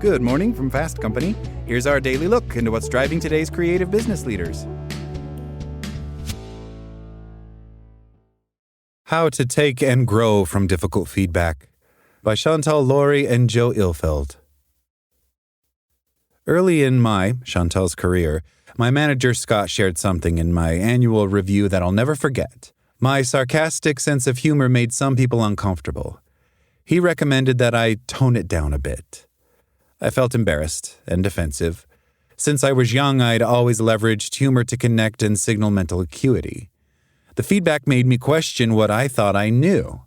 Good morning from Fast Company. Here's our daily look into what's driving today's creative business leaders. How to Take and Grow from Difficult Feedback by Chantal Laurie and Joe Ilfeld. Early in Chantal's career, my manager Scott shared something in my annual review that I'll never forget. My sarcastic sense of humor made some people uncomfortable. He recommended that I tone it down a bit. I felt embarrassed and defensive. Since I was young, I'd always leveraged humor to connect and signal mental acuity. The feedback made me question what I thought I knew.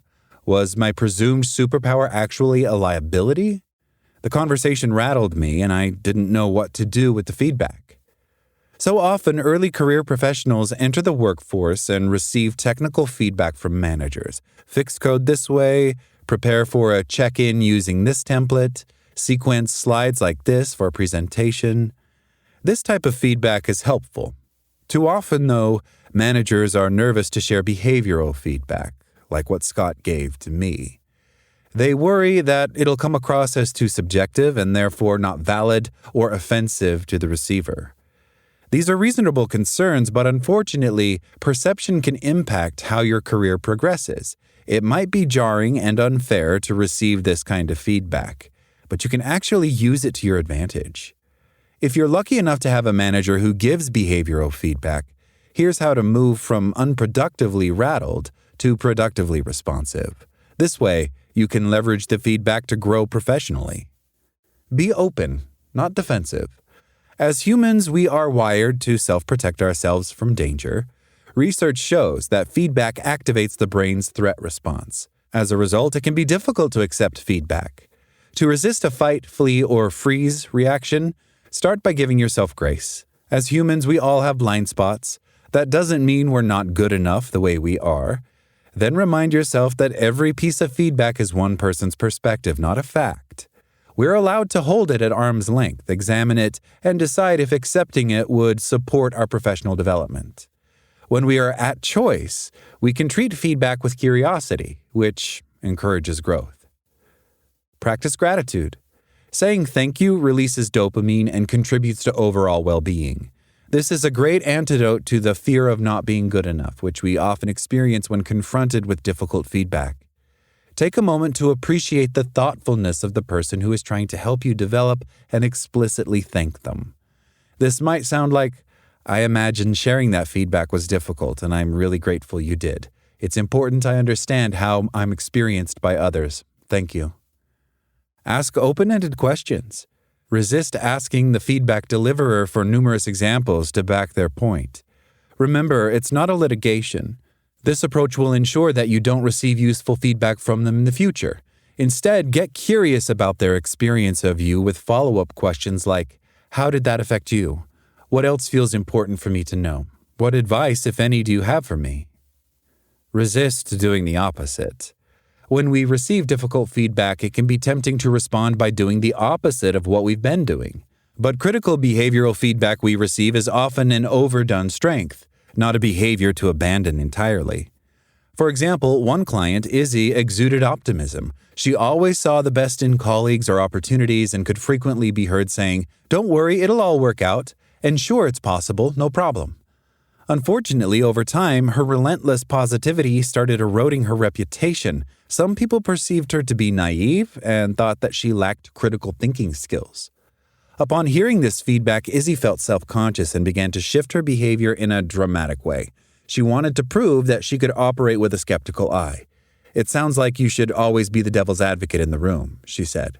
Was my presumed superpower actually a liability? The conversation rattled me, and I didn't know what to do with the feedback. So often, early career professionals enter the workforce and receive technical feedback from managers. Fix code this way, prepare for a check-in using this template, sequence slides like this for a presentation. This type of feedback is helpful. Too often, though, managers are nervous to share behavioral feedback, like what Scott gave to me. They worry that it'll come across as too subjective and therefore not valid or offensive to the receiver. These are reasonable concerns, but unfortunately, perception can impact how your career progresses. It might be jarring and unfair to receive this kind of feedback, but you can actually use it to your advantage. If you're lucky enough to have a manager who gives behavioral feedback, here's how to move from unproductively rattled to productively responsive. This way, you can leverage the feedback to grow professionally. Be open, not defensive. As humans, we are wired to self-protect ourselves from danger. Research shows that feedback activates the brain's threat response. As a result, it can be difficult to accept feedback. To resist a fight, flee, or freeze reaction, start by giving yourself grace. As humans, we all have blind spots. That doesn't mean we're not good enough the way we are. Then remind yourself that every piece of feedback is one person's perspective, not a fact. We're allowed to hold it at arm's length, examine it, and decide if accepting it would support our professional development. When we are at choice, we can treat feedback with curiosity, which encourages growth. Practice gratitude. Saying thank you releases dopamine and contributes to overall well-being. This is a great antidote to the fear of not being good enough, which we often experience when confronted with difficult feedback. Take a moment to appreciate the thoughtfulness of the person who is trying to help you develop and explicitly thank them. This might sound like, I imagine sharing that feedback was difficult, and I'm really grateful you did. It's important I understand how I'm experienced by others. Thank you. Ask open-ended questions. Resist asking the feedback deliverer for numerous examples to back their point. Remember, it's not a litigation. This approach will ensure that you don't receive useful feedback from them in the future. Instead, get curious about their experience of you with follow-up questions like, how did that affect you? What else feels important for me to know? What advice, if any, do you have for me? Resist doing the opposite. When we receive difficult feedback, it can be tempting to respond by doing the opposite of what we've been doing. But critical behavioral feedback we receive is often an overdone strength, not a behavior to abandon entirely. For example, one client, Izzy, exuded optimism. She always saw the best in colleagues or opportunities and could frequently be heard saying, "Don't worry, it'll all work out. And sure, it's possible, no problem." Unfortunately, over time, her relentless positivity started eroding her reputation. Some people perceived her to be naive and thought that she lacked critical thinking skills. Upon hearing this feedback, Izzy felt self-conscious and began to shift her behavior in a dramatic way. She wanted to prove that she could operate with a skeptical eye. "It sounds like you should always be the devil's advocate in the room," she said.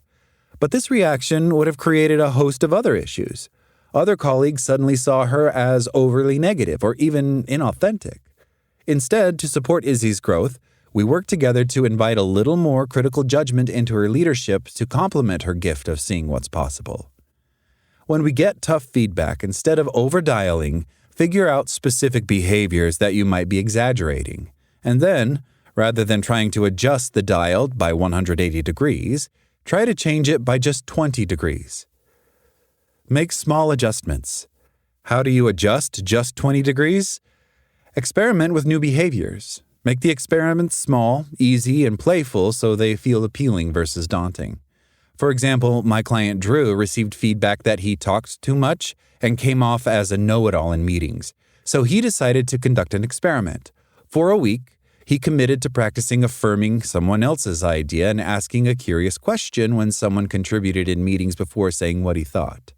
But this reaction would have created a host of other issues. Other colleagues suddenly saw her as overly negative or even inauthentic. Instead, to support Izzy's growth, we worked together to invite a little more critical judgment into her leadership to complement her gift of seeing what's possible. When we get tough feedback, instead of over-dialing, figure out specific behaviors that you might be exaggerating. And then, rather than trying to adjust the dial by 180 degrees, try to change it by just 20 degrees. Make small adjustments. How do you adjust just 20 degrees? Experiment with new behaviors. Make the experiments small, easy, and playful so they feel appealing versus daunting. For example, my client Drew received feedback that he talked too much and came off as a know-it-all in meetings, so he decided to conduct an experiment. For a week, he committed to practicing affirming someone else's idea and asking a curious question when someone contributed in meetings before saying what he thought.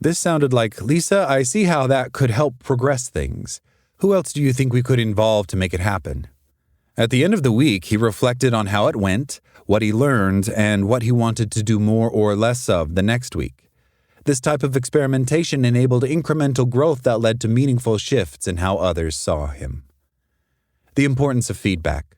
This sounded like, "Lisa, I see how that could help progress things. Who else do you think we could involve to make it happen?" At the end of the week, he reflected on how it went, what he learned, and what he wanted to do more or less of the next week. This type of experimentation enabled incremental growth that led to meaningful shifts in how others saw him. The importance of feedback.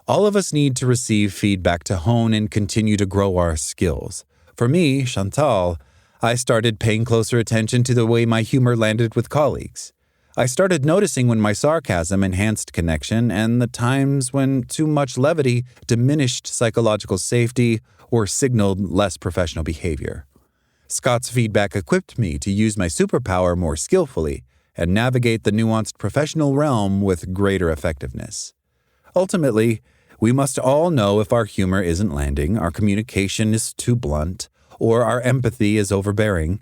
All of us need to receive feedback to hone and continue to grow our skills. For me, Chantal, I started paying closer attention to the way my humor landed with colleagues. I started noticing when my sarcasm enhanced connection and the times when too much levity diminished psychological safety or signaled less professional behavior. Scott's feedback equipped me to use my superpower more skillfully and navigate the nuanced professional realm with greater effectiveness. Ultimately, we must all know if our humor isn't landing, our communication is too blunt, or our empathy is overbearing.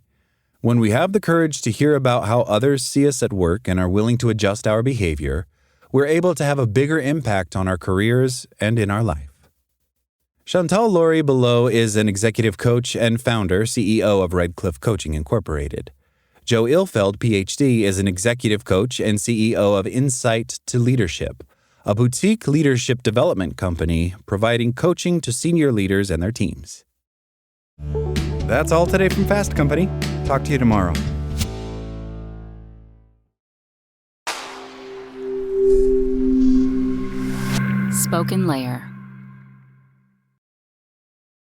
When we have the courage to hear about how others see us at work and are willing to adjust our behavior, we're able to have a bigger impact on our careers and in our life. Chantal Laurie-Below is an executive coach and founder, CEO of Redcliffe Coaching Incorporated. Joe Ilfeld, Ph.D., is an executive coach and CEO of Insight to Leadership, a boutique leadership development company providing coaching to senior leaders and their teams. That's all today from Fast Company. Talk to you tomorrow. SpokenLayer.